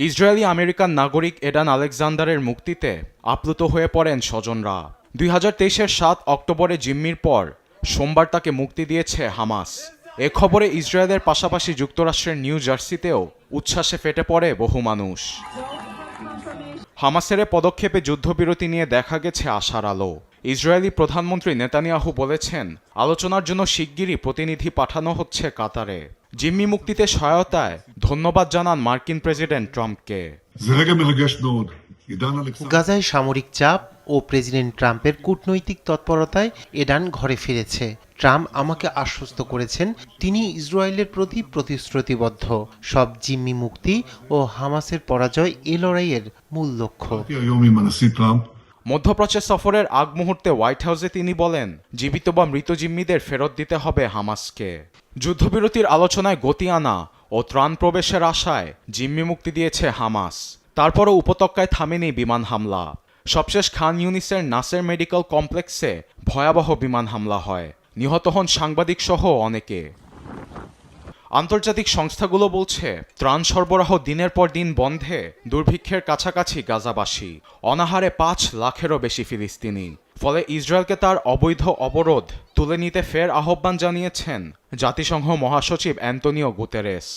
Israeli American নাগরিক Aden আলেকজান্ডারের মুক্তিতে আপ্লুত হয়ে পড়েন স্বজনরা। 2023-এর 7 অক্টোবরে জিম্মির পর সোমবার তাকে মুক্তি দিয়েছে হামাস। এ খবরে ইসরায়েলের পাশাপাশি যুক্তরাষ্ট্রের নিউ জার্সিতেও উচ্ছ্বাসে ফেটে পড়ে বহু মানুষ। হামাসের পদক্ষেপে যুদ্ধবিরতি নিয়ে দেখা গেছে আশার আলো। ইসরায়েলি প্রধানমন্ত্রী নেতানিয়াহু বলেছেন, আলোচনার জন্য শিগগিরই প্রতিনিধি পাঠানো হচ্ছে কাতারে। জিম্মি মুক্তিতে সহায়তায় ধন্যবাদ জানান মার্কিন প্রেসিডেন্ট ট্রাম্পকে। গাজায় সামরিক চাপ ও প্রেসিডেন্ট ট্রাম্পের কূটনৈতিক তৎপরতায় এডান ঘরে ফিরেছে। ট্রাম্প আমাকে আশ্বস্ত করেছেন তিনি ইসরায়েলের প্রতি প্রতিশ্রুতিবদ্ধ। সব জিম্মি মুক্তি ও হামাসের পরাজয় এ লড়াইয়ের মূল লক্ষ্য। মধ্যপ্রাচ্য সফরের আগ মুহূর্তে হোয়াইট হাউসে তিনি বলেন, জীবিত বা মৃত জিম্মিদের ফেরত দিতে হবে হামাসকে। যুদ্ধবিরতির আলোচনায় গতি আনা ও ত্রাণ প্রবেশের আশায় জিম্মি মুক্তি দিয়েছে হামাস। তারপরও উপত্যকায় থামেনি বিমান হামলা। সবশেষ খান ইউনিসের নাসের মেডিকেল কমপ্লেক্সে ভয়াবহ বিমান হামলা হয়। নিহত হন সাংবাদিক সহ অনেকে। আন্তর্জাতিক সংস্থাগুলো বলছে, ত্রাণ সরবরাহ দিনের পর দিন বন্ধে দুর্ভিক্ষের কাছাকাছি গাজাবাসী, অনাহারে 5 লাখেরও বেশি ফিলিস্তিনি। ফলে ইসরায়েলকে তার অবৈধ অবরোধ তুলে নিতে ফের আহ্বান জানিয়েছেন জাতিসংঘ মহাসচিব অ্যান্তনিও গুতেরেস।